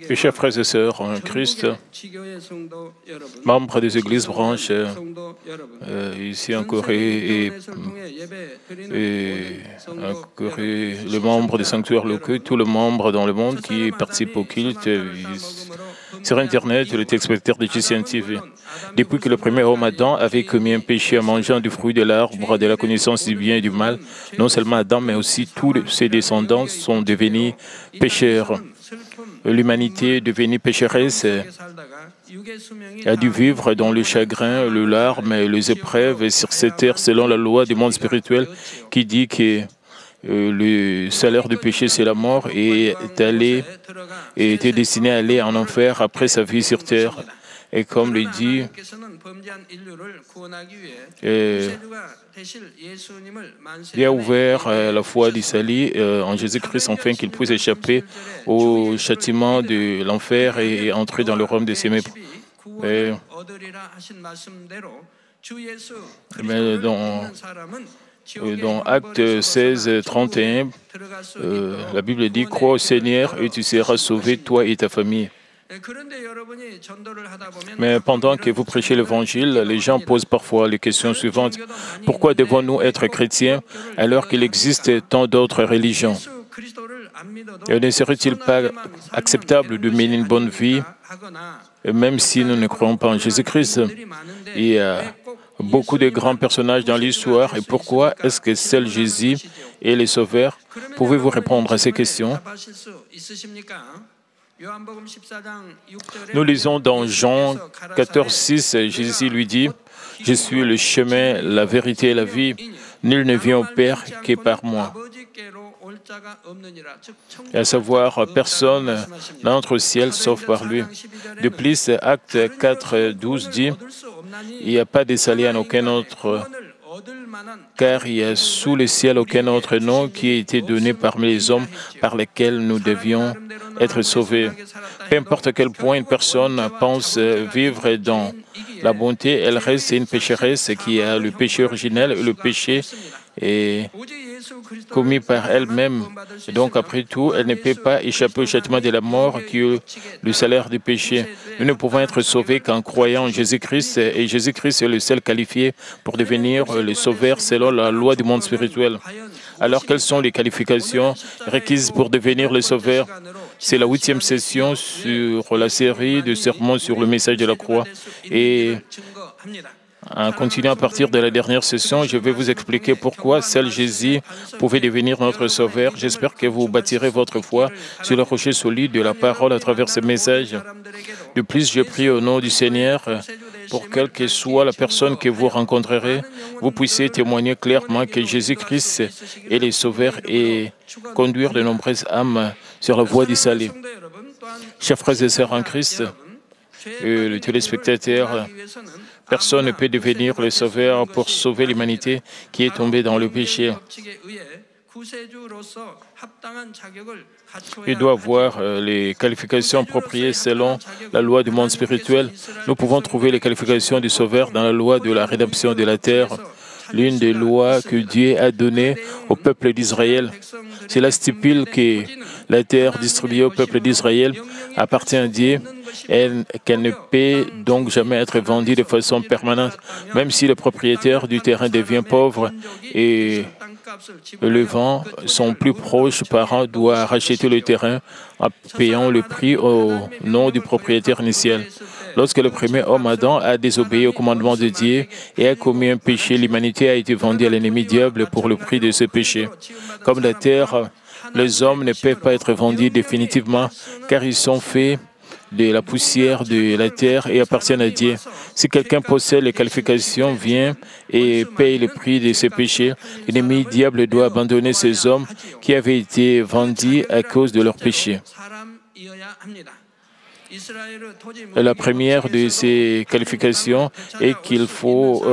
Mes chers frères et sœurs en Christ, membres des églises branches ici en Corée et en Corée, les membres des sanctuaires locaux, tous les membres dans le monde qui participent au culte sur Internet, le téléspectateur de GCN TV. Depuis que le premier homme Adam avait commis un péché en mangeant du fruit de l'arbre de la connaissance du bien et du mal, non seulement Adam, mais aussi tous ses descendants sont devenus pécheurs. L'humanité devenue pécheresse a dû vivre dans le chagrin, le larme et les épreuves sur cette terre selon la loi du monde spirituel qui dit que le salaire du péché, c'est la mort et était destiné à aller en enfer après sa vie sur terre. Et comme le dit, il a ouvert la foi d'Israël en Jésus-Christ afin qu'il puisse échapper au châtiment de l'enfer et entrer dans le royaume de ses mépris. Mais dans Actes 16, 31, la Bible dit « Crois au Seigneur et tu seras sauvé, toi et ta famille ». Mais pendant que vous prêchez l'Évangile, les gens posent parfois les questions suivantes. Pourquoi devons-nous être chrétiens alors qu'il existe tant d'autres religions? Ne serait-il pas acceptable de mener une bonne vie, même si nous ne croyons pas en Jésus-Christ? Il y a beaucoup de grands personnages dans l'histoire. Et pourquoi est-ce que seul Jésus est le Sauveur? Pouvez-vous répondre à ces questions? Nous lisons dans Jean 14, 6, Jésus lui dit « Je suis le chemin, la vérité et la vie. Nul ne vient au Père que par moi. » À savoir, personne n'entre au ciel sauf par lui. De plus, Acte 4, 12 dit « Il n'y a pas de salut en aucun autre, car il y a sous le ciel aucun autre nom qui a été donné parmi les hommes par lesquels nous devions être sauvés. » Peu importe à quel point une personne pense vivre dans la bonté, elle reste une pécheresse qui a le péché originel. Le péché est commis par elle-même. Donc, après tout, elle ne peut pas échapper au châtiment de la mort qui est le salaire du péché. Nous ne pouvons être sauvés qu'en croyant en Jésus-Christ, et Jésus-Christ est le seul qualifié pour devenir le sauveur selon la loi du monde spirituel. Alors, quelles sont les qualifications requises pour devenir le sauveur? C'est la 8e session sur la série de sermons sur le message de la croix. Et en continuant à partir de la dernière session, je vais vous expliquer pourquoi seul Jésus pouvait devenir notre Sauveur. J'espère que vous bâtirez votre foi sur le rocher solide de la parole à travers ce message. De plus, je prie au nom du Seigneur pour quelle que soit la personne que vous rencontrerez, vous puissiez témoigner clairement que Jésus-Christ est le Sauveur et conduire de nombreuses âmes sur la voie du salut. Chers frères et sœurs en Christ, les téléspectateurs, personne ne peut devenir le Sauveur pour sauver l'humanité qui est tombée dans le péché. Il doit avoir les qualifications appropriées selon la loi du monde spirituel. Nous pouvons trouver les qualifications du Sauveur dans la loi de la rédemption de la terre, l'une des lois que Dieu a données au peuple d'Israël. Cela stipule que la terre distribuée au peuple d'Israël appartient à Dieu et qu'elle ne peut donc jamais être vendue de façon permanente, même si le propriétaire du terrain devient pauvre et le vent, son plus proche parent doit racheter le terrain en payant le prix au nom du propriétaire initial. Lorsque le premier homme Adam a désobéi au commandement de Dieu et a commis un péché, l'humanité a été vendue à l'ennemi diable pour le prix de ce péché. Comme la terre, les hommes ne peuvent pas être vendus définitivement car ils sont faits de la poussière de la terre et appartiennent à Dieu. Si quelqu'un possède les qualifications, vient et paye le prix de ses péchés, l'ennemi diable doit abandonner ces hommes qui avaient été vendus à cause de leurs péchés. La première de ces qualifications est qu'il faut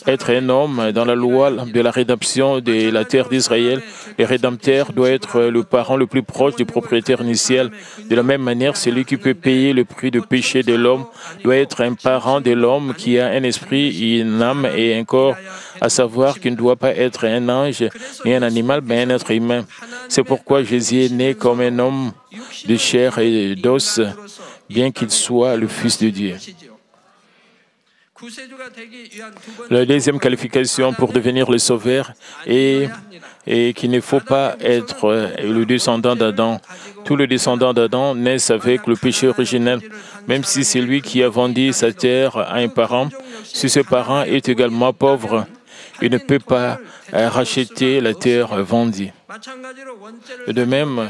être un homme dans la loi de la rédemption de la terre d'Israël. Le rédempteur doit être le parent le plus proche du propriétaire initial. De la même manière, celui qui peut payer le prix du péché de l'homme doit être un parent de l'homme qui a un esprit, une âme et un corps, à savoir qu'il ne doit pas être un ange ni un animal, mais un être humain. C'est pourquoi Jésus est né comme un homme de chair et d'os, bien qu'il soit le Fils de Dieu. La deuxième qualification pour devenir le Sauveur est qu'il ne faut pas être le descendant d'Adam. Tous les descendants d'Adam naissent avec le péché originel. Même si c'est lui qui a vendu sa terre à un parent, si ce parent est également pauvre, il ne peut pas racheter la terre vendue. De même,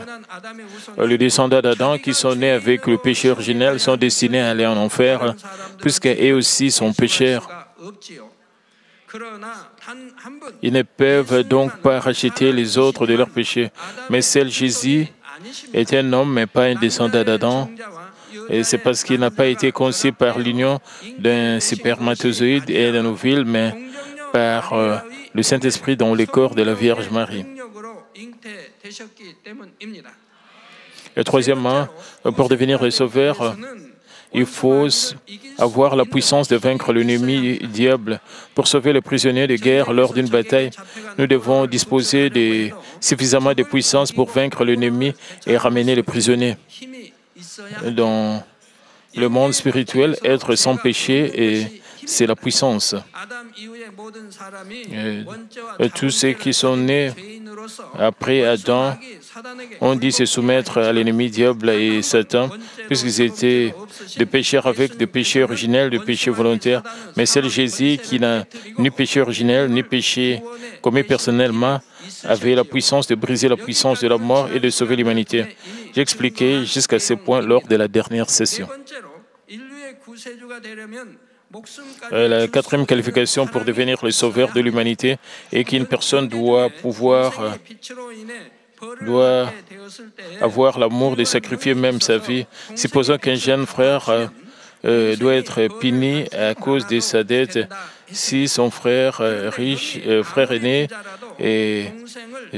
les descendants d'Adam qui sont nés avec le péché originel sont destinés à aller en enfer, puisqu'eux aussi sont pécheurs. Ils ne peuvent donc pas racheter les autres de leurs péchés. Mais seul Jésus est un homme, mais pas un descendant d'Adam. Et c'est parce qu'il n'a pas été conçu par l'union d'un spermatozoïde et d'un ovule, mais par le Saint-Esprit dans le corps de la Vierge Marie. Et troisièmement, pour devenir le Sauveur, il faut avoir la puissance de vaincre l'ennemi diable. Pour sauver les prisonniers de guerre lors d'une bataille, nous devons disposer de suffisamment de puissance pour vaincre l'ennemi et ramener les prisonniers. Dans le monde spirituel, être sans péché, c'est la puissance. Tous ceux qui sont nés après Adam ont dit se soumettre à l'ennemi diable et Satan, puisqu'ils étaient des pécheurs avec des péchés originels, des péchés volontaires. Mais seul Jésus, qui n'a ni péché originel, ni péché commis personnellement, avait la puissance de briser la puissance de la mort et de sauver l'humanité. J'ai expliqué jusqu'à ce point lors de la dernière session. La quatrième qualification pour devenir le sauveur de l'humanité est qu'une personne doit avoir l'amour de sacrifier même sa vie. Supposons qu'un jeune frère doit être puni à cause de sa dette. Si son frère riche, frère aîné, et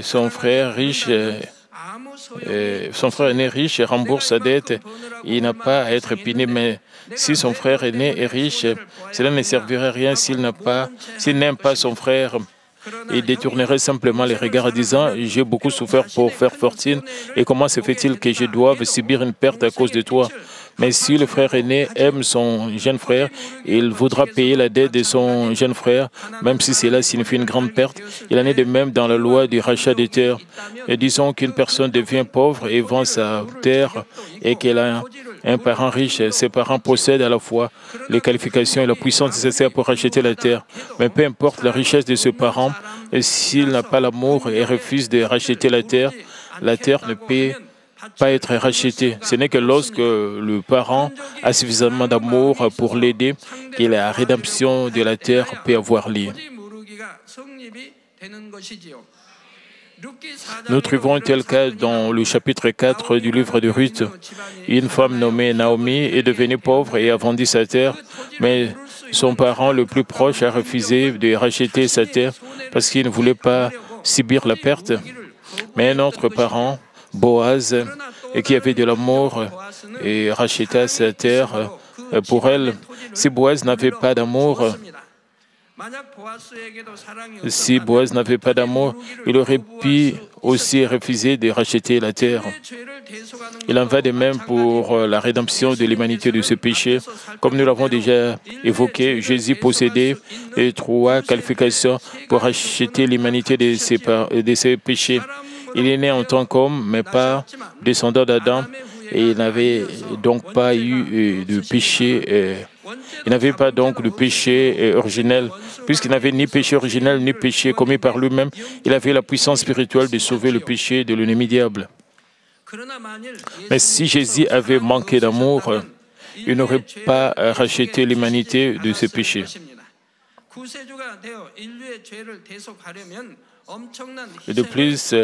son frère aîné riche rembourse sa dette, il n'a pas à être puni, mais si son frère aîné est riche, cela ne servirait à rien s'il n'aime pas son frère. Il détournerait simplement les regards en disant « J'ai beaucoup souffert pour faire fortune et comment se fait-il que je doive subir une perte à cause de toi ?» Mais si le frère aîné aime son jeune frère, il voudra payer la dette de son jeune frère, même si cela signifie une grande perte. Il en est de même dans la loi du rachat des terres. Et disons qu'une personne devient pauvre et vend sa terre et qu'elle a un parent riche. Ses parents possèdent à la fois les qualifications et la puissance nécessaires pour racheter la terre. Mais peu importe la richesse de ce parent, s'il n'a pas l'amour et refuse de racheter la terre ne peut pas être racheté. Ce n'est que lorsque le parent a suffisamment d'amour pour l'aider que la rédemption de la terre peut avoir lieu. Nous trouvons un tel cas dans le chapitre 4 du livre de Ruth. Une femme nommée Naomi est devenue pauvre et a vendu sa terre, mais son parent le plus proche a refusé de racheter sa terre parce qu'il ne voulait pas subir la perte. Mais un autre parent, Boaz, qui avait de l'amour et racheta sa terre pour elle. Si Boaz n'avait pas d'amour, il aurait pu aussi refuser de racheter la terre. Il en va de même pour la rédemption de l'humanité de ce péché. Comme nous l'avons déjà évoqué, Jésus possédait les 3 qualifications pour racheter l'humanité de ses péchés. Il est né en tant qu'homme, mais pas descendant d'Adam, et il n'avait donc pas eu de péché. Il n'avait pas donc de péché originel. Puisqu'il n'avait ni péché originel, ni péché commis par lui-même, il avait la puissance spirituelle de sauver le péché de l'ennemi diable. Mais si Jésus avait manqué d'amour, il n'aurait pas racheté l'humanité de ses péchés. De plus,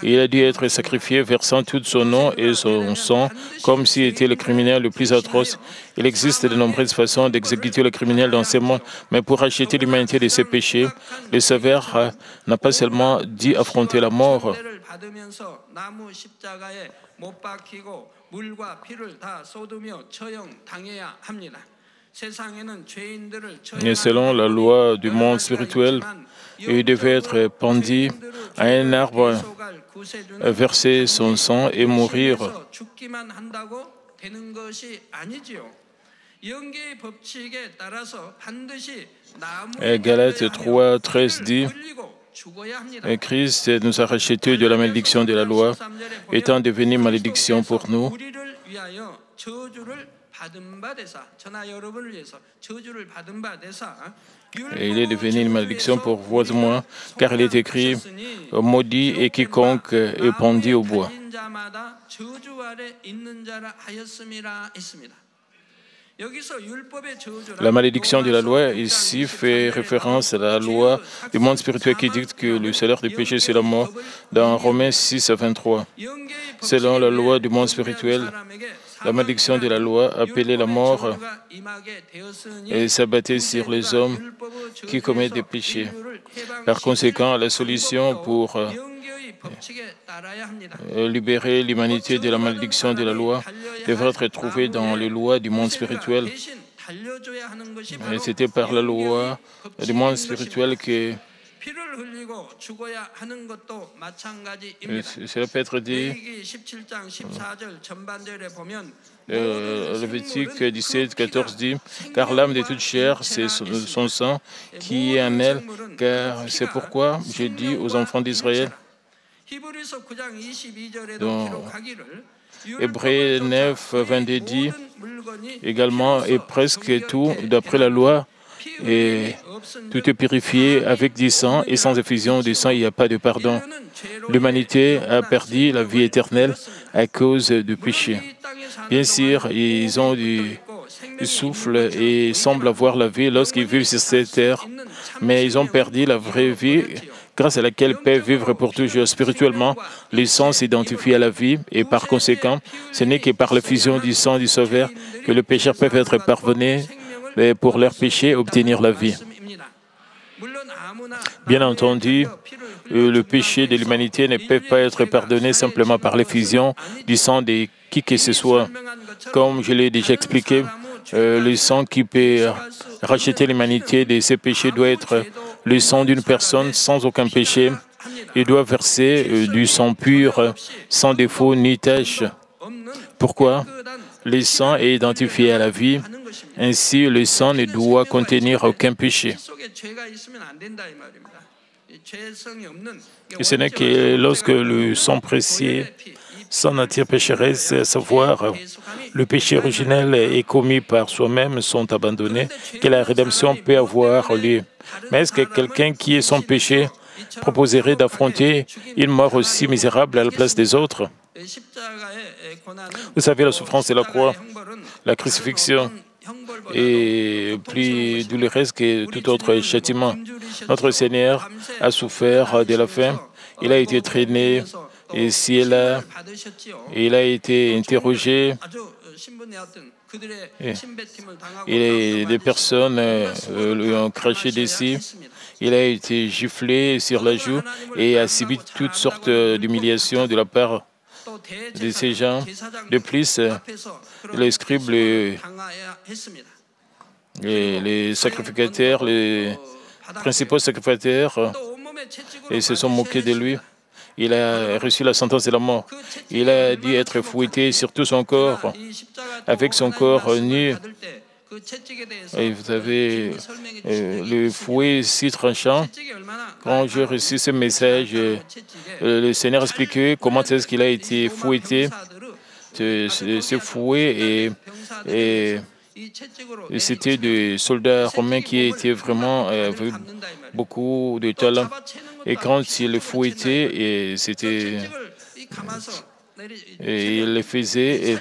Il a dû être sacrifié, versant tout son nom et son sang, comme s'il était le criminel le plus atroce. Il existe de nombreuses façons d'exécuter le criminel dans ce monde, mais pour racheter l'humanité de ses péchés, le Sauveur n'a pas seulement dû affronter la mort. Et selon la loi du monde spirituel, il devait être pendu à un arbre, verser son sang et mourir. Galates 3, 13 dit Christ nous a rachetés de la malédiction de la loi, étant devenu malédiction pour nous. Et il est devenu une malédiction pour vous et moi, car il est écrit « Maudit est quiconque est pendu au bois ». La malédiction de la loi ici fait référence à la loi du monde spirituel qui dit que le salaire du péché c'est la mort dans Romains 6 à 23. Selon la loi du monde spirituel, la malédiction de la loi appelée la mort et s'abattait sur les hommes qui commettent des péchés. Par conséquent, la solution pour libérer l'humanité de la malédiction de la loi devrait être trouvée dans les lois du monde spirituel. Et c'était par la loi du monde spirituel que cela peut être dit. Lévitique 17, 14 dit « Car l'âme de toute chair, c'est son sang qui est en elle, car c'est pourquoi j'ai dit aux enfants d'Israël. » Dans Hébreux 9, 22 dit également « Et presque tout, d'après la loi, et tout est purifié avec du sang, et sans effusion du sang, il n'y a pas de pardon. » L'humanité a perdu la vie éternelle à cause du péché. Bien sûr, ils ont du souffle et semblent avoir la vie lorsqu'ils vivent sur cette terre, mais ils ont perdu la vraie vie grâce à laquelle ils peuvent vivre pour toujours. Spirituellement, le sang s'identifie à la vie et par conséquent, ce n'est que par la fusion du sang du Sauveur que les pécheurs peuvent être pardonnés pour leurs péchés obtenir la vie. Bien entendu, le péché de l'humanité ne peut pas être pardonné simplement par l'effusion du sang de qui que ce soit. Comme je l'ai déjà expliqué, le sang qui peut racheter l'humanité de ses péchés doit être le sang d'une personne sans aucun péché. Il doit verser du sang pur, sans défaut ni tache. Pourquoi? Le sang est identifié à la vie. Ainsi, le sang ne doit contenir aucun péché. Et ce n'est que lorsque le sang précieux, sans nature pécheresse, à savoir le péché originel est commis par soi-même, sont abandonnés, que la rédemption peut avoir lieu. Mais est-ce que quelqu'un qui est sans péché proposerait d'affronter une mort aussi misérable à la place des autres? Vous savez, la souffrance de la croix, la crucifixion, est plus douloureuse que tout autre châtiment. Notre Seigneur a souffert de la faim. Il a été traîné ici et là. Il a été interrogé. Et des personnes lui ont craché dessus. Il a été giflé sur la joue et a subi toutes sortes d'humiliations de la part de ces gens. De plus, les scribes, les sacrificateurs, les principaux sacrificateurs, ils se sont moqués de lui. Il a reçu la sentence de la mort. Il a dû être fouetté sur tout son corps, avec son corps nu. Et vous avez le fouet si tranchant. Quand j'ai reçu ce message, le Seigneur expliquait comment est-ce qu'il a été fouetté. Ce fouet et c'était des soldats romains qui étaient vraiment avec beaucoup de talent. Et quand il le fouettait, il le faisait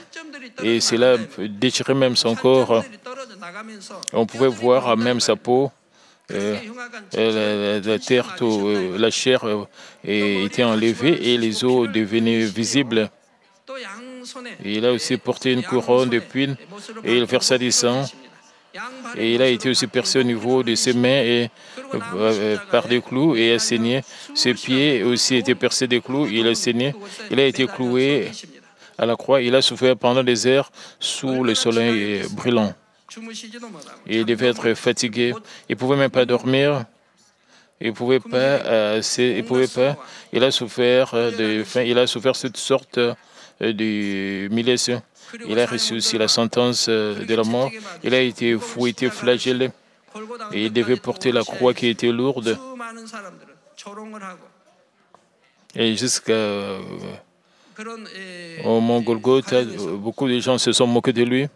et cela déchirait même son corps. On pouvait voir même sa peau la terre, la chair était enlevée et les os devenaient visibles. Et il a aussi porté une couronne d'épines et il versa du sang. Et il a été aussi percé au niveau de ses mains et, par des clous et a saigné. Ses pieds aussi étaient percés des clous et il a saigné. Il a été cloué à la croix. Il a souffert pendant des heures sous le soleil brûlant. Et il devait être fatigué. Il ne pouvait même pas dormir. Il ne pouvait pas. Il a souffert de faim. Il a souffert cette sorte d'humiliation. Il a reçu aussi la sentence de la mort. Il a été fouetté, flagellé. Et il devait porter la croix qui était lourde. Et jusqu'au mont Golgotha, beaucoup de gens se sont moqués de lui.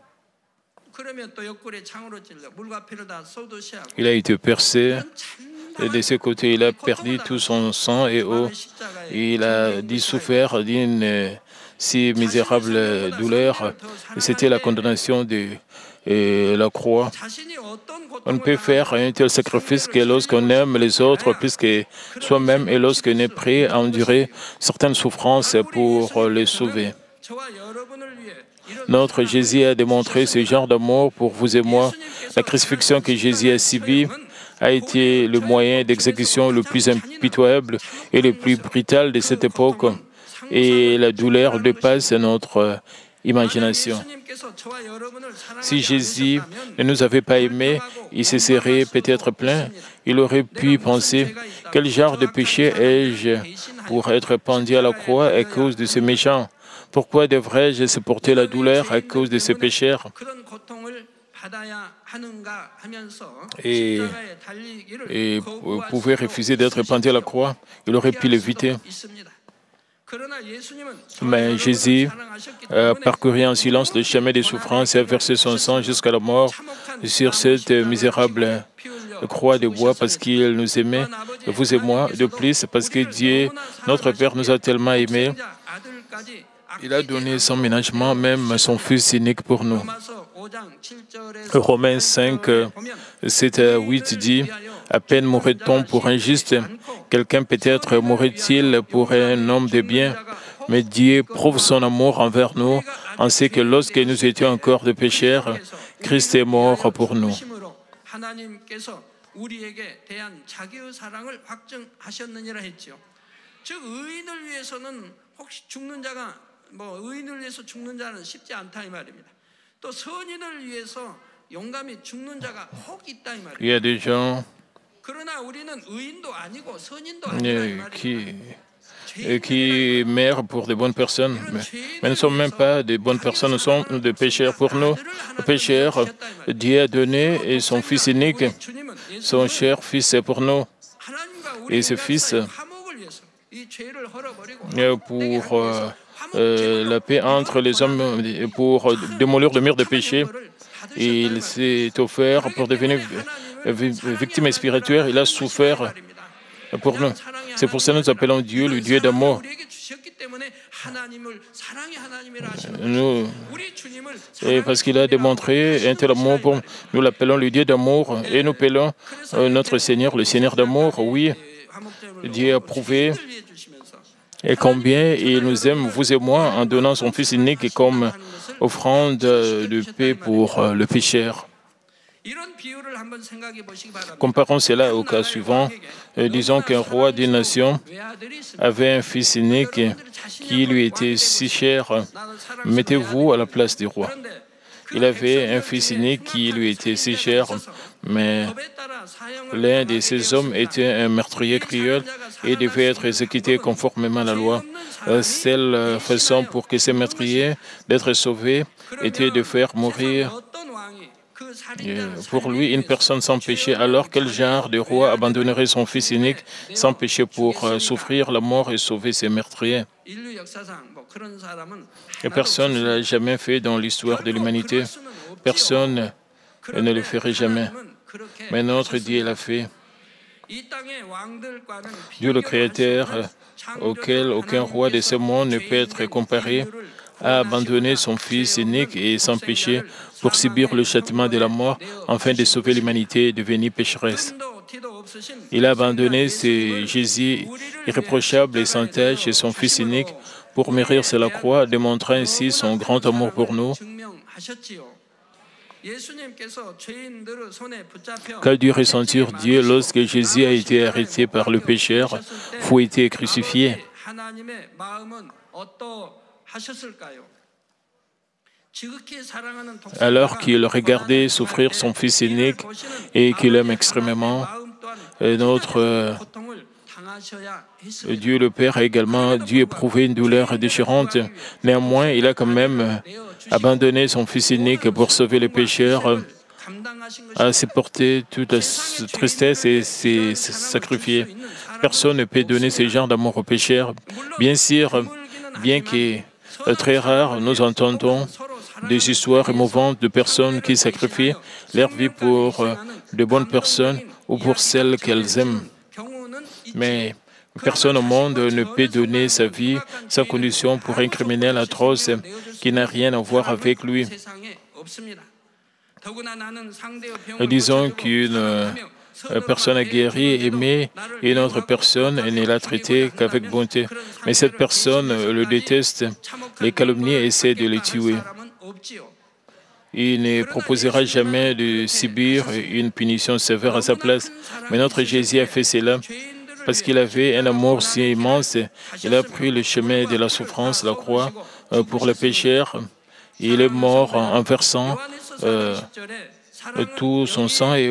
Il a été percé. Et de ses côtés, il a perdu tout son sang et eau. Il a souffert d'une si misérable douleur. C'était la condamnation de la croix. On ne peut faire un tel sacrifice que lorsqu'on aime les autres plus que soi-même et lorsqu'on est prêt à endurer certaines souffrances pour les sauver. Notre Jésus a démontré ce genre d'amour pour vous et moi. La crucifixion que Jésus a subie a été le moyen d'exécution le plus impitoyable et le plus brutal de cette époque. Et la douleur dépasse notre imagination. Si Jésus ne nous avait pas aimés, il se serait peut-être plaint. Il aurait pu penser, quel genre de péché ai-je pour être pendu à la croix à cause de ces méchants? Pourquoi devrais-je supporter la douleur à cause de ces pécheurs? Et pouvait refuser d'être pendu à la croix. Il aurait pu l'éviter. Mais Jésus a parcouru en silence le chemin des souffrances et a versé son sang jusqu'à la mort sur cette misérable croix de bois parce qu'il nous aimait, vous et moi, de plus parce que Dieu, notre Père, nous a tellement aimés. Il a donné sans ménagement même son Fils unique pour nous. Romains 5, 7 à 8 dit, « À peine mourrait-on pour un juste, quelqu'un peut-être mourrait-il pour un homme de bien, mais Dieu prouve son amour envers nous, en ce que lorsque nous étions encore des pécheurs, Christ est mort pour nous. » Il y a des gens qui meurent pour de bonnes personnes, mais nous ne sommes même pas de bonnes personnes, nous sommes des pécheurs. Pour nous, pécheurs, Dieu a donné son Fils unique, son cher Fils pour nous. Et ce Fils, pour la paix entre les hommes, pour démolir le mur de péché, il s'est offert pour devenir victime spirituelle. Il a souffert pour nous. C'est pour ça que nous appelons Dieu le Dieu d'amour. Et parce qu'il a démontré un tel amour, nous l'appelons le Dieu d'amour et nous appelons notre Seigneur le Seigneur d'amour. Oui, Dieu a prouvé et combien il nous aime, vous et moi, en donnant son Fils unique comme offrande de paix pour le pécheur. Comparons cela au cas suivant. Disons qu'un roi d'une nation avait un fils unique qui lui était si cher. Mettez-vous à la place du roi. Il avait un fils unique qui lui était si cher, mais l'un de ces hommes était un meurtrier cruel et devait être exécuté conformément à la loi. La seule façon pour que ce meurtrier d'être sauvé était de faire mourir pour lui une personne sans péché. Alors quel genre de roi abandonnerait son fils unique sans péché pour souffrir la mort et sauver ses meurtriers? Et personne ne l'a jamais fait dans l'histoire de l'humanité. Personne ne le ferait jamais. Mais notre Dieu l'a fait. Dieu le Créateur, auquel aucun roi de ce monde ne peut être comparé, a abandonné son Fils unique et sans péché pour subir le châtiment de la mort afin de sauver l'humanité devenue pécheresse. Il a abandonné Jésus irréprochable et sans tache et son Fils unique pour mourir sur la croix, démontrant ainsi son grand amour pour nous. Qu'a dû ressentir Dieu lorsque Jésus a été arrêté par le pécheur, fouetté et crucifié? Alors qu'il regardait souffrir son Fils unique et qu'il aime extrêmement, notre Dieu le Père a également dû éprouver une douleur déchirante. Néanmoins, il a quand même abandonné son Fils unique pour sauver les pécheurs, a supporté toute la tristesse et s'est sacrifié. Personne ne peut donner ce genre d'amour aux pécheurs. Bien sûr, bien que très rare, nous entendons des histoires émouvantes de personnes qui sacrifient leur vie pour de bonnes personnes ou pour celles qu'elles aiment. Mais personne au monde ne peut donner sa vie, sa condition pour un criminel atroce qui n'a rien à voir avec lui. Disons qu'une personne a guéri, aimé une autre personne et ne l'a traité qu'avec bonté. Mais cette personne le déteste, les calomnie et essaie de le tuer. Il ne proposera jamais de subir une punition sévère à sa place. Mais notre Jésus a fait cela parce qu'il avait un amour si immense. Il a pris le chemin de la souffrance, la croix, pour les pécheurs. Il est mort en versant tout son sang et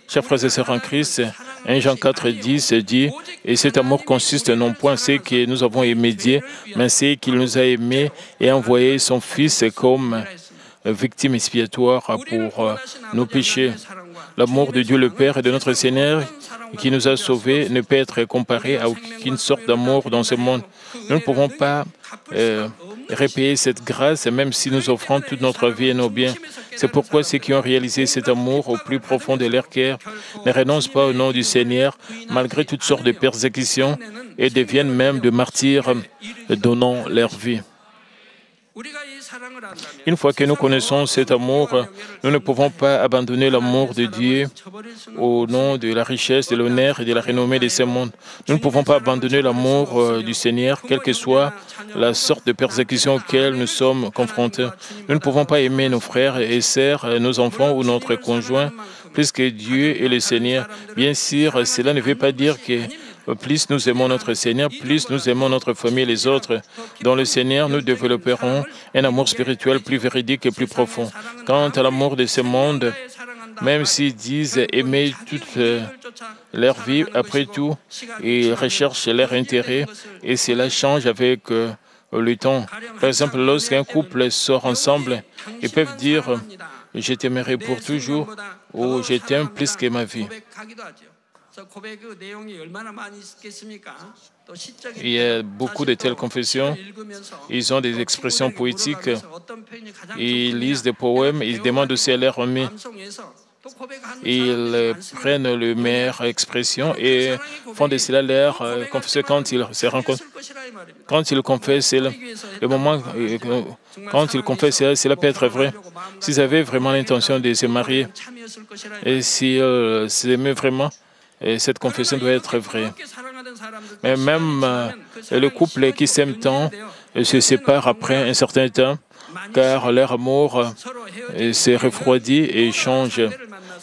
chers frères et sœurs en Christ, 1 Jean 4, 10 dit « Et cet amour consiste non point en ce que nous avons aimé Dieu, mais c'est qu'il nous a aimés et envoyé son Fils comme victime expiatoire pour nos péchés. » L'amour de Dieu le Père et de notre Seigneur qui nous a sauvés ne peut être comparé à aucune sorte d'amour dans ce monde. Nous ne pouvons pas repayer cette grâce, même si nous offrons toute notre vie et nos biens. C'est pourquoi ceux qui ont réalisé cet amour au plus profond de leur cœur ne renoncent pas au nom du Seigneur, malgré toutes sortes de persécutions, et deviennent même de martyrs, donnant leur vie. Une fois que nous connaissons cet amour, nous ne pouvons pas abandonner l'amour de Dieu au nom de la richesse, de l'honneur et de la renommée de ce monde. Nous ne pouvons pas abandonner l'amour du Seigneur, quelle que soit la sorte de persécution auquel nous sommes confrontés. Nous ne pouvons pas aimer nos frères et sœurs, nos enfants ou notre conjoint plus que Dieu et le Seigneur. Bien sûr, cela ne veut pas dire que plus nous aimons notre Seigneur, plus nous aimons notre famille et les autres. Dans le Seigneur, nous développerons un amour spirituel plus véridique et plus profond. Quant à l'amour de ce monde, même s'ils disent aimer toute leur vie, après tout, ils recherchent leur intérêt et cela change avec le temps. Par exemple, lorsqu'un couple sort ensemble, ils peuvent dire « Je t'aimerai pour toujours » ou « Je t'aime plus que ma vie ». Il y a beaucoup de telles confessions. Ils ont des expressions poétiques. Ils lisent des poèmes. Ils demandent aussi à leur ami. Ils prennent les meilleures expressions et font de cela leur confession quand ils se rencontrent. Quand ils confessent, le moment quand ils confessent, cela peut être vrai. S'ils avaient vraiment l'intention de se marier et s'ils s'aimaient vraiment, et cette confession doit être vraie. Mais même le couple qui s'aime tant se sépare après un certain temps, car leur amour s'est refroidi et change.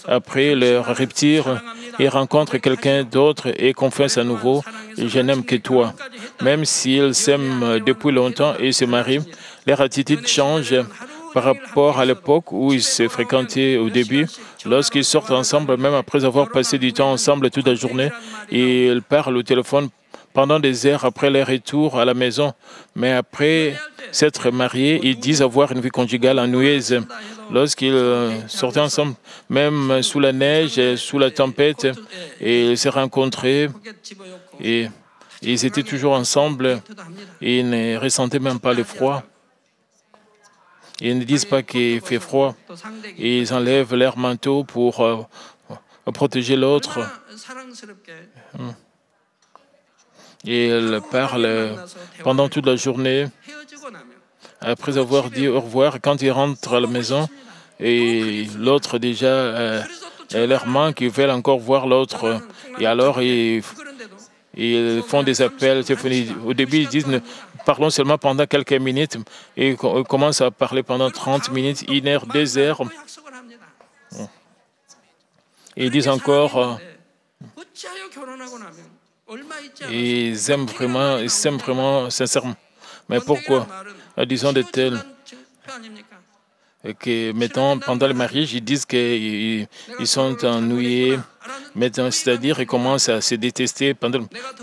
Après leur rupture, ils rencontrent quelqu'un d'autre et confessent à nouveau « Je n'aime que toi ». Même s'ils s'aiment depuis longtemps et se marient, leur attitude change par rapport à l'époque où ils se fréquentaient au début. Lorsqu'ils sortent ensemble, même après avoir passé du temps ensemble toute la journée, ils parlent au téléphone pendant des heures après leur retour à la maison. Mais après s'être mariés, ils disent avoir une vie conjugale ennuyeuse. Lorsqu'ils sortaient ensemble, même sous la neige, sous la tempête, et ils se rencontraient et ils étaient toujours ensemble et ils ne ressentaient même pas le froid. Ils ne disent pas qu'il fait froid. Ils enlèvent leur manteau pour protéger l'autre. Et ils parlent pendant toute la journée. Après avoir dit au revoir, quand ils rentrent à la maison, et l'autre déjà Et leur manque, ils veulent encore voir l'autre. Et alors, ils font des appels téléphoniques. Au début, ils disent parlons seulement pendant quelques minutes. Et ils commencent à parler pendant 30 minutes, 1 heure, 2 heures. Et ils disent encore, ils aiment vraiment sincèrement. Mais pourquoi? Disons de tels que maintenant, pendant le mariage, ils disent qu'ils sont ennuyés. Maintenant, c'est-à-dire ils commencent à se détester.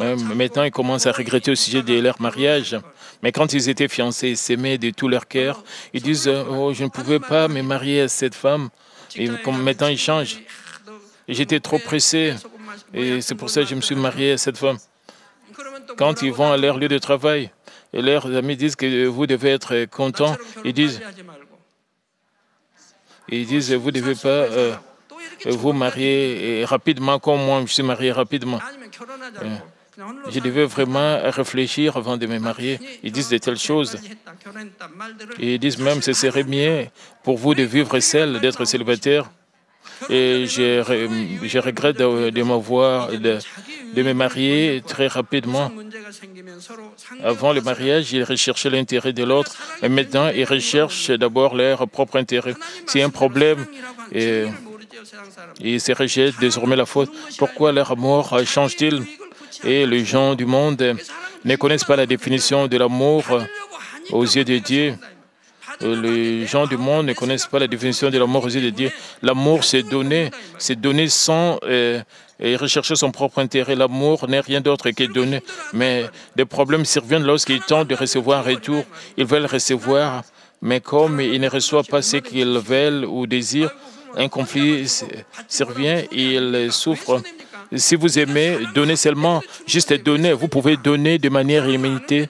Maintenant, ils commencent à regretter au sujet de leur mariage. Mais quand ils étaient fiancés, ils s'aimaient de tout leur cœur. Ils disent, oh, je ne pouvais pas me marier à cette femme. Et maintenant, ils changent. J'étais trop pressé. Et c'est pour ça que je me suis marié à cette femme. Quand ils vont à leur lieu de travail, et leurs amis disent que vous devez être content, ils disent, vous ne devez pas vous marier rapidement comme moi, je suis marié rapidement. Je devais vraiment réfléchir avant de me marier. Ils disent de telles choses. Ils disent même que ce serait mieux pour vous de vivre seul, d'être célibataire. Et je regrette de me marier très rapidement. Avant le mariage, ils recherchaient l'intérêt de l'autre, et maintenant, ils recherchent d'abord leur propre intérêt. S'il y a un problème, ils se rejettent désormais la faute. Pourquoi leur amour change-t-il? Et les gens du monde ne connaissent pas la définition de l'amour aux yeux de Dieu. Les gens du monde ne connaissent pas la définition de l'amour aux yeux de Dieu. L'amour, c'est donner sans rechercher son propre intérêt. L'amour n'est rien d'autre que donner. Mais des problèmes surviennent lorsqu'ils tentent de recevoir un retour. Ils veulent recevoir, mais comme ils ne reçoivent pas ce qu'ils veulent ou désirent, un conflit survient et ils souffrent. Si vous aimez, donnez seulement, juste donner. Vous pouvez donner de manière illimitée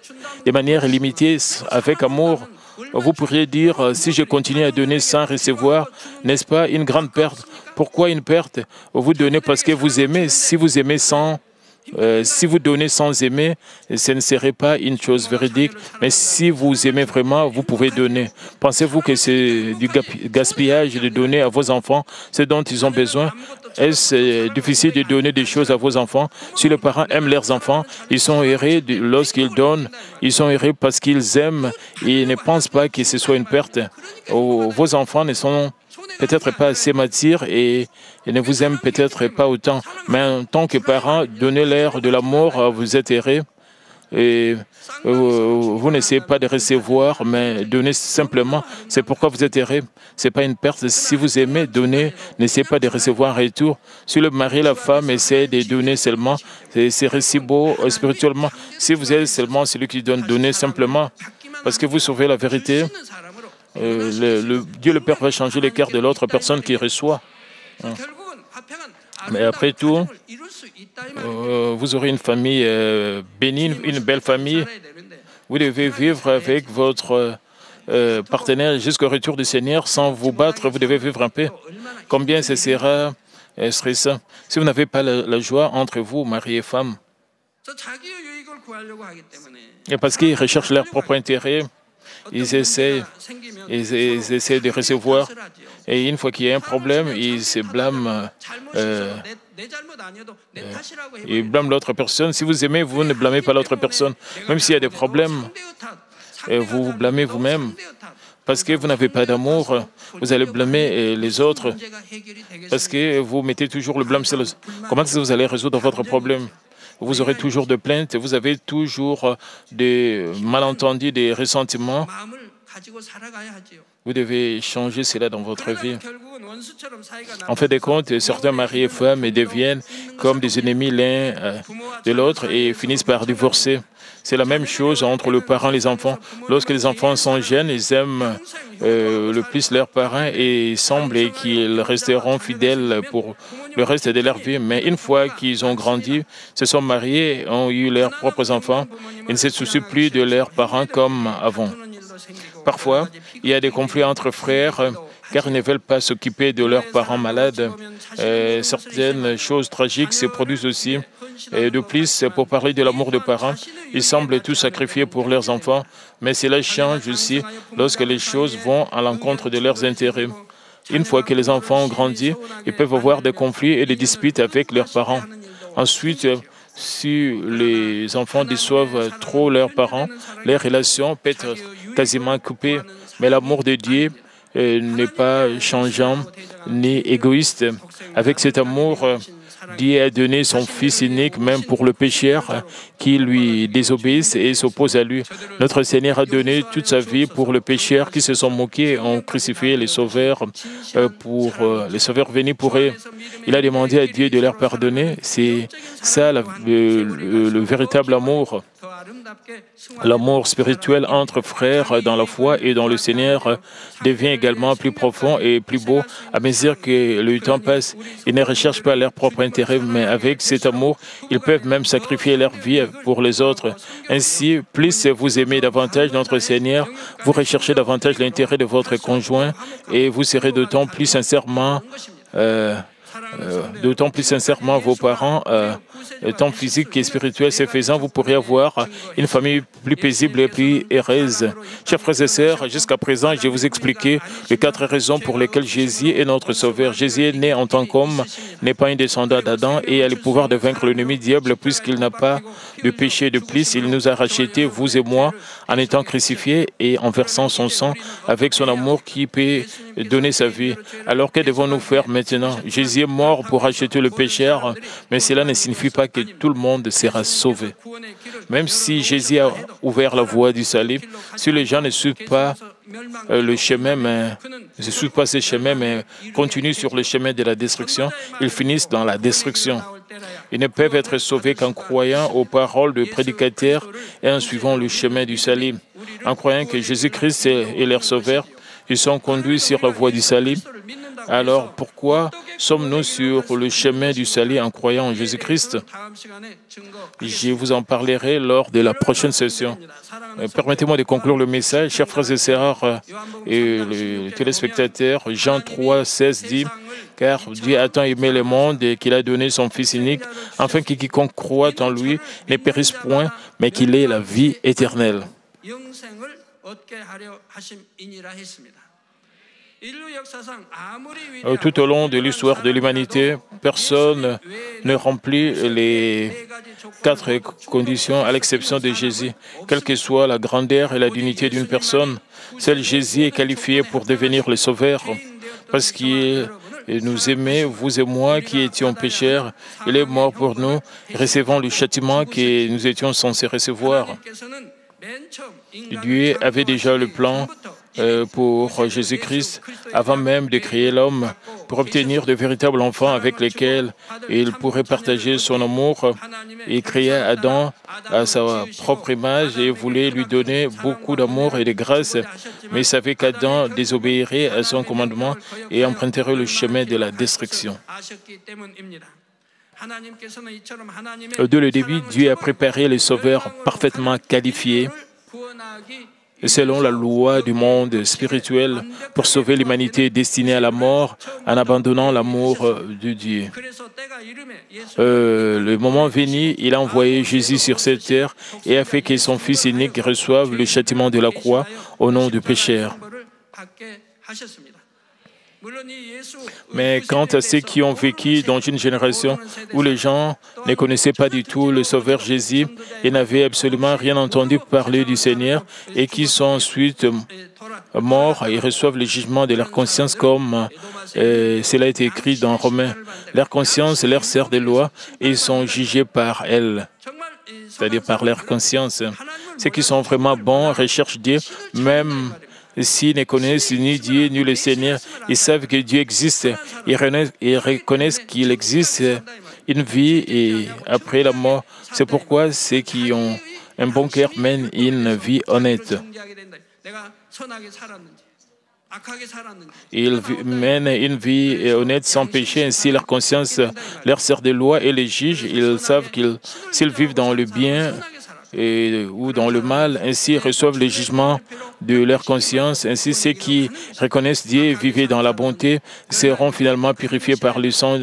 avec amour. Vous pourriez dire, si je continue à donner sans recevoir, n'est-ce pas une grande perte? Pourquoi une perte? Vous donnez parce que vous aimez. Si vous aimez si vous donnez sans aimer, ce ne serait pas une chose véridique. Mais si vous aimez vraiment, vous pouvez donner. Pensez-vous que c'est du gaspillage de donner à vos enfants ce dont ils ont besoin? Est-ce difficile de donner des choses à vos enfants? Si les parents aiment leurs enfants, ils sont heureux lorsqu'ils donnent. Ils sont heureux parce qu'ils aiment et ne pensent pas que ce soit une perte. Vos enfants ne sont peut-être pas assez matures et ne vous aiment peut-être pas autant. Mais en tant que parents, donnez-leur de l'amour, vous êtes heureux. Et vous n'essayez pas de recevoir, mais donnez simplement. C'est pourquoi vous êtes heureux. Ce n'est pas une perte. Si vous aimez donner, n'essayez pas de recevoir un retour. Si le mari et la femme essaient de donner seulement, c'est si beau spirituellement. Si vous êtes seulement celui qui donne, donnez simplement. Parce que vous sauvez la vérité. Dieu le Père va changer le cœur de l'autre personne qui reçoit. Mais après tout, vous aurez une famille bénie, une belle famille. Vous devez vivre avec votre partenaire jusqu'au retour du Seigneur sans vous battre. Vous devez vivre en paix. Combien ce sera stressant si vous n'avez pas la joie entre vous, mari et femme. Et parce qu'ils recherchent leur propre intérêt. Ils essaient de recevoir. Et une fois qu'il y a un problème, ils se blâment. Ils blâment l'autre personne. Si vous aimez, vous ne blâmez pas l'autre personne. Même s'il y a des problèmes, vous vous blâmez vous-même. Parce que vous n'avez pas d'amour, vous allez blâmer les autres. Parce que vous mettez toujours le blâme sur les autres. Comment est-ce que vous allez résoudre votre problème? Vous aurez toujours de plaintes, vous avez toujours des malentendus, des ressentiments. Vous devez changer cela dans votre vie. En fait des comptes, certains maris et femmes deviennent comme des ennemis l'un de l'autre et finissent par divorcer. C'est la même chose entre le parent et les enfants. Lorsque les enfants sont jeunes, ils aiment le plus leurs parents et il semble qu'ils resteront fidèles pour le reste de leur vie. Mais une fois qu'ils ont grandi, se sont mariés, ont eu leurs propres enfants, ils ne se soucient plus de leurs parents comme avant. Parfois, il y a des conflits entre frères car ils ne veulent pas s'occuper de leurs parents malades. Certaines choses tragiques se produisent aussi. Et de plus, pour parler de l'amour des parents, ils semblent tout sacrifier pour leurs enfants, mais cela change aussi lorsque les choses vont à l'encontre de leurs intérêts. Une fois que les enfants ont grandi, ils peuvent avoir des conflits et des disputes avec leurs parents. Ensuite, si les enfants déçoivent trop leurs parents, les relations peuvent être quasiment coupées. Mais l'amour de Dieu n'est pas changeant ni égoïste. Avec cet amour, Dieu a donné son Fils unique, même pour le pécheur qui lui désobéisse et s'oppose à lui. Notre Seigneur a donné toute sa vie pour le pécheur qui se sont moqués, ont crucifié les sauveurs les sauveurs venus pour eux. Il a demandé à Dieu de leur pardonner. C'est ça le véritable amour. L'amour spirituel entre frères dans la foi et dans le Seigneur devient également plus profond et plus beau à mesure que le temps passe. Ils ne recherchent pas leur propre intérêt, mais avec cet amour, ils peuvent même sacrifier leur vie pour les autres. Ainsi, plus vous aimez davantage notre Seigneur, vous recherchez davantage l'intérêt de votre conjoint et vous serez d'autant plus sincèrement vos parents, tant physique et spirituel. Ce faisant, vous pourrez avoir une famille plus paisible et plus heureuse. Chers frères et sœurs, jusqu'à présent, je vous ai expliqué les 4 raisons pour lesquelles Jésus est notre Sauveur. Jésus est né en tant qu'homme, n'est pas un descendant d'Adam et a le pouvoir de vaincre l'ennemi diable puisqu'il n'a pas de péché. De plus, il nous a rachetés, vous et moi, en étant crucifiés et en versant son sang avec son amour qui peut donner sa vie. Alors que devons-nous faire maintenant? Jésus est mort pour racheter le pécheur, mais cela ne signifie pas que tout le monde sera sauvé. Même si Jésus a ouvert la voie du salut, si les gens ne suivent pas ce chemin, mais continuent sur le chemin de la destruction, ils finissent dans la destruction. Ils ne peuvent être sauvés qu'en croyant aux paroles du prédicateur et en suivant le chemin du salut. En croyant que Jésus-Christ est leur sauveur, ils sont conduits sur la voie du salut. Alors, pourquoi sommes-nous sur le chemin du salut en croyant en Jésus-Christ? Je vous en parlerai lors de la prochaine session. Permettez-moi de conclure le message. Chers frères et sœurs et les téléspectateurs, Jean 3, 16 dit « Car Dieu a tant aimé le monde et qu'il a donné son Fils unique, afin que quiconque croit en lui ne périsse point, mais qu'il ait la vie éternelle. » Tout au long de l'histoire de l'humanité, personne ne remplit les 4 conditions à l'exception de Jésus. Quelle que soit la grandeur et la dignité d'une personne, seul Jésus est qualifié pour devenir le Sauveur. Parce qu'il nous aimait, vous et moi qui étions pécheurs, il est mort pour nous, recevant le châtiment que nous étions censés recevoir. Dieu avait déjà le plan pour Jésus-Christ avant même de créer l'homme, pour obtenir de véritables enfants avec lesquels il pourrait partager son amour. Il créa Adam à sa propre image et voulait lui donner beaucoup d'amour et de grâce, mais il savait qu'Adam désobéirait à son commandement et emprunterait le chemin de la destruction. Dès le début, Dieu a préparé les sauveurs parfaitement qualifiés selon la loi du monde spirituel pour sauver l'humanité destinée à la mort en abandonnant l'amour de Dieu. Le moment venu, il a envoyé Jésus sur cette terre et a fait que son Fils unique reçoive le châtiment de la croix au nom du pécheur. Mais quant à ceux qui ont vécu dans une génération où les gens ne connaissaient pas du tout le Sauveur Jésus et n'avaient absolument rien entendu parler du Seigneur et qui sont ensuite morts, ils reçoivent le jugement de leur conscience comme cela a été écrit dans Romains. Leur conscience leur sert de loi et ils sont jugés par elle, c'est-à-dire par leur conscience. Ceux qui sont vraiment bons recherchent Dieu, même s'ils ne connaissent ni Dieu ni le Seigneur, ils savent que Dieu existe. Ils reconnaissent qu'il existe une vie et après la mort. C'est pourquoi ceux qui ont un bon cœur mènent une vie honnête. Ils mènent une vie honnête sans péché, ainsi leur conscience leur sert de loi et les juge. Ils savent qu'ils, s'ils vivent dans le bien, ou dans le mal, ainsi reçoivent le jugement de leur conscience. Ainsi, ceux qui reconnaissent Dieu et vivent dans la bonté seront finalement purifiés par le sang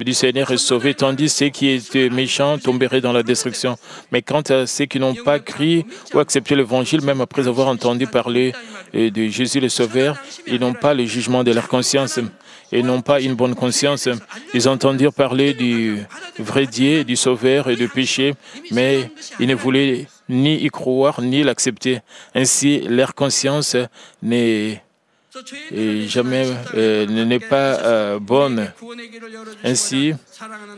du Seigneur est sauvé, tandis que ceux qui étaient méchants tomberaient dans la destruction. Mais quant à ceux qui n'ont pas crié ou accepté l'Évangile, même après avoir entendu parler de Jésus le Sauveur, ils n'ont pas le jugement de leur conscience et n'ont pas une bonne conscience. Ils entendirent parler du vrai Dieu, du Sauveur et du péché, mais ils ne voulaient ni y croire, ni l'accepter. Ainsi, leur conscience n'est pas bonne. Ainsi,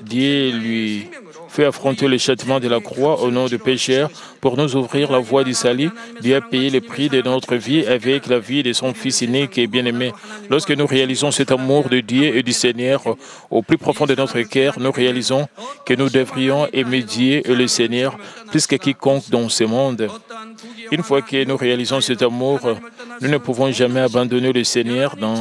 Dieu lui fait affronter le châtiment de la croix au nom du pécheur pour nous ouvrir la voie du salut. Dieu a payé le prix de notre vie avec la vie de son Fils unique et bien-aimé. Lorsque nous réalisons cet amour de Dieu et du Seigneur au plus profond de notre cœur, nous réalisons que nous devrions aimer Dieu et le Seigneur plus que quiconque dans ce monde. Une fois que nous réalisons cet amour, nous ne pouvons jamais abandonner le Seigneur dans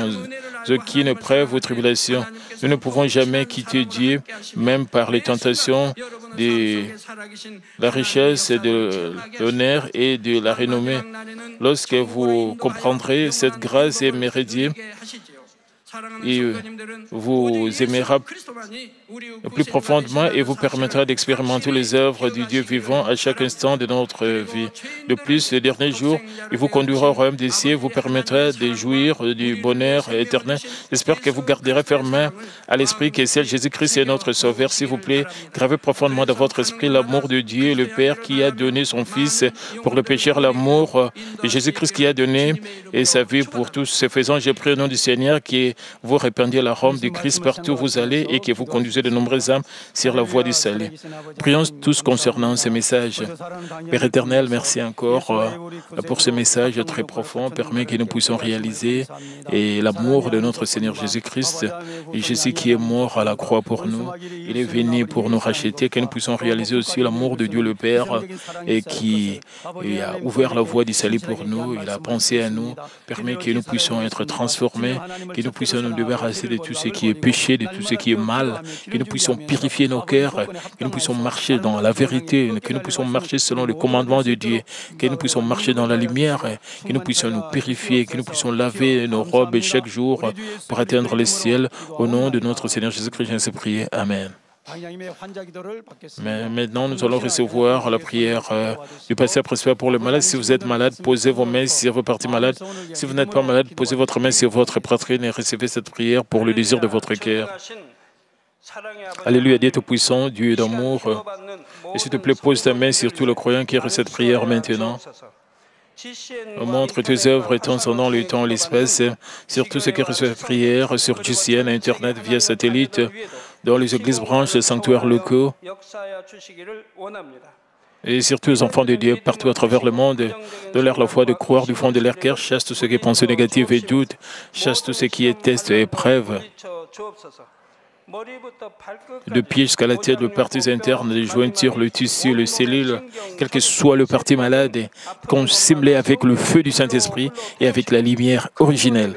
aucune épreuve ou tribulation. Nous ne pouvons jamais quitter Dieu, même par les tentations de la richesse, de l'honneur et de la renommée. Lorsque vous comprendrez cette grâce et aimerez Dieu, il vous aimera plus profondément et vous permettra d'expérimenter les œuvres du Dieu vivant à chaque instant de notre vie. De plus, le dernier jour, il vous conduira au royaume des cieux, vous permettra de jouir du bonheur éternel. J'espère que vous garderez fermement à l'esprit que seul Jésus-Christ est notre Sauveur. S'il vous plaît, gravez profondément dans votre esprit l'amour de Dieu, le Père qui a donné son Fils pour le pécheur, l'amour de Jésus-Christ qui a donné et sa vie pour tous. Ce faisant, j'ai prie au nom du Seigneur qui vous répandiez l'arôme du Christ partout où vous allez et que vous conduisez de nombreuses âmes sur la voie du salut. Prions tous concernant ce message. Père éternel, merci encore pour ce message très profond. Permet que nous puissions réaliser l'amour de notre Seigneur Jésus-Christ. Et Jésus qui est mort à la croix pour nous. Il est venu pour nous racheter, que nous puissions réaliser aussi l'amour de Dieu le Père et qui a ouvert la voie du salut pour nous. Il a pensé à nous. Permet que nous puissions être transformés, que nous puissions nous débarrasser de tout ce qui est péché, de tout ce qui est mal, que nous puissions purifier nos cœurs, que nous puissions marcher dans la vérité, que nous puissions marcher selon le commandement de Dieu, que nous puissions marcher dans la lumière, que nous puissions nous purifier, que nous puissions laver nos robes chaque jour pour atteindre le ciel. Au nom de notre Seigneur Jésus-Christ, je prie. Amen. Mais maintenant, nous allons recevoir la prière du pasteur Prosper pour le malade. Si vous êtes malade, posez vos mains sur vos parties malades. Si vous n'êtes pas malade, posez votre main sur votre poitrine et recevez cette prière pour le désir de votre cœur. Alléluia, Dieu Tout-Puissant, Dieu d'amour. Et s'il te plaît, pose ta main sur tout le croyant qui reçoit cette prière maintenant. Montre tes œuvres transcendant le temps et l'espace, sur tout ce qui reçoit cette prière, sur GCN, Internet, via satellite, dans les églises branches, les sanctuaires locaux, et surtout les enfants de Dieu partout à travers le monde, de leur la foi de croire du fond de leur cœur, chasse tout ce qui est pensée négative et doute, chasse tout ce qui est test et épreuve. De pied jusqu'à la tête, le parties internes, les jointures, le tissu, les cellules, quel que soit le parti malade, qu'on ciblait avec le feu du Saint-Esprit et avec la lumière originelle.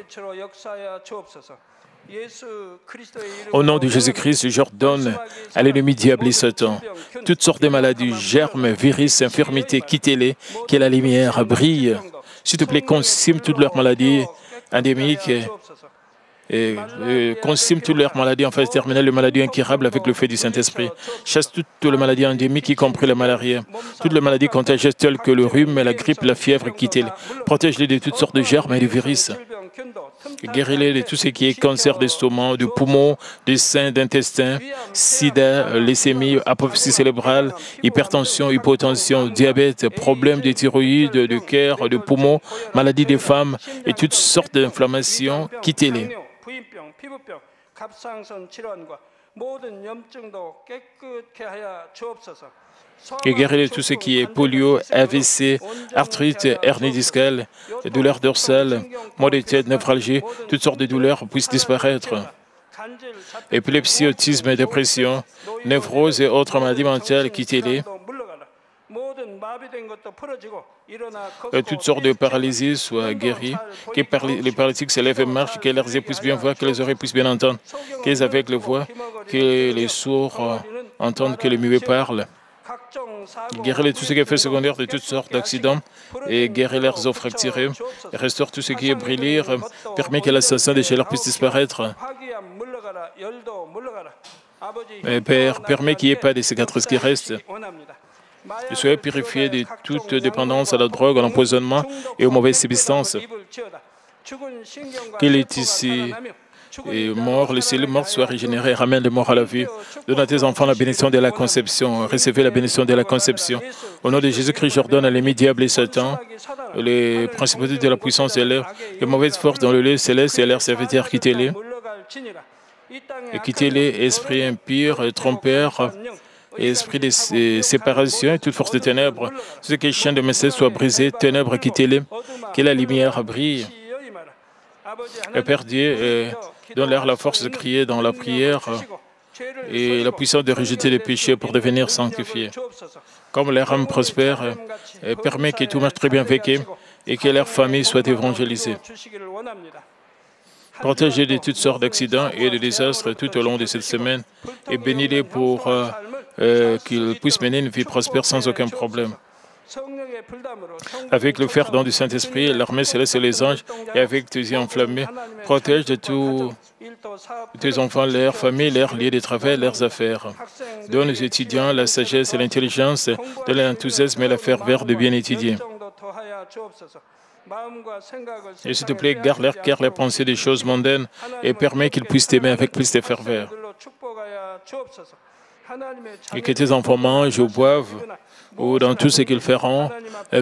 Au nom de Jésus-Christ, j'ordonne à l'ennemi diable et Satan, toutes sortes de maladies, germes, virus, infirmités, quittez-les, que la lumière brille. S'il te plaît, consume toutes leurs maladies endémiques et consume toutes leurs maladies en phase terminale, les maladies incurables avec le feu du Saint-Esprit. Chasse toutes les maladies endémiques, y compris la malaria. Toutes les maladies contagieuses telles que le rhume, la grippe, la fièvre, quittez-les. Protège-les de toutes sortes de germes et de virus. Guéris-les de tout ce qui est cancer d'estomac, de poumons, de sein, d'intestin, sida, leucémie, apoplexie cérébrale, hypertension, hypotension, diabète, problèmes de thyroïde, de cœur, de poumons, maladies des femmes et toutes sortes d'inflammations. Quittez-les. Et guéris tout ce qui est polio, AVC, arthrite, hernie discale, douleurs dorsales, maux de tête, névralgie, toutes sortes de douleurs puissent disparaître. Épilepsie, autisme, dépression, névrose et autres maladies mentales, quittez-les. Toutes sortes de paralysies soient guéries, que les paralytiques se lèvent et marchent, que leurs yeux puissent bien voir, que les oreilles puissent bien entendre, que les aveugles voient, que les sourds entendent, que les muets parlent. Guéris tous ce qui est fait secondaire de toutes sortes d'accidents et guéris leurs os fracturés. Et restaure tout ce qui est brûlé, permet que la sensation des chaleurs puisse disparaître. Père, permets qu'il n'y ait pas de cicatrices qui restent. Soyez purifiés de toute dépendance à la drogue, à l'empoisonnement et aux mauvaises substances. Qu'il est ici et mort, les cellules mortes soient régénérées, ramène les morts à la vie. Donne à tes enfants la bénédiction de la conception. Recevez la bénédiction de la conception. Au nom de Jésus-Christ, j'ordonne à l'ennemi, diable et Satan, les principautés de la puissance de l'air, les mauvaises forces dans le lieu céleste et leurs serviteurs, quittez-les. Et quittez-les, esprits impurs, trompeurs, et esprit de séparation et toute force de ténèbres. Ce qui est chien de message soit brisé, ténèbres, quittez-les, que la lumière brille. Et Père Dieu, donne-leur la force de crier dans la prière et la puissance de rejeter les péchés pour devenir sanctifiés. Comme leur âme prospère, permet que tout marche très bien avec eux et que leur famille soit évangélisée. Protégez de toutes sortes d'accidents et de désastres tout au long de cette semaine et bénis-les pour qu'ils puissent mener une vie prospère sans aucun problème. Avec le fer-don du Saint-Esprit, l'armée céleste et les anges, et avec tes yeux enflammés, protège de tous tes enfants, leurs familles, leurs lieux de travail, leurs affaires. Donne aux étudiants la sagesse et l'intelligence, de l'enthousiasme et la ferveur de bien étudier. Et s'il te plaît, garde leur cœur les pensées des choses mondaines et permets qu'ils puissent t'aimer avec plus de ferveur. Et que tes enfants mangent ou boivent, ou dans tout ce qu'ils feront,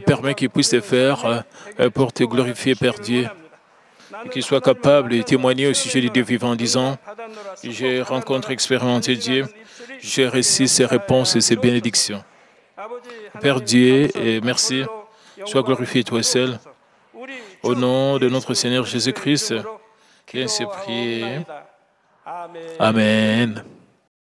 permets qu'ils puissent te faire pour te glorifier, Père Dieu. Et qu'ils soient capables de témoigner au sujet du Dieu vivant en disant « J'ai rencontré, expérimenté Dieu, j'ai reçu ses réponses et ses bénédictions. » Père Dieu, merci, sois glorifié toi seul. Au nom de notre Seigneur Jésus-Christ, qui est ainsi prié. Amen.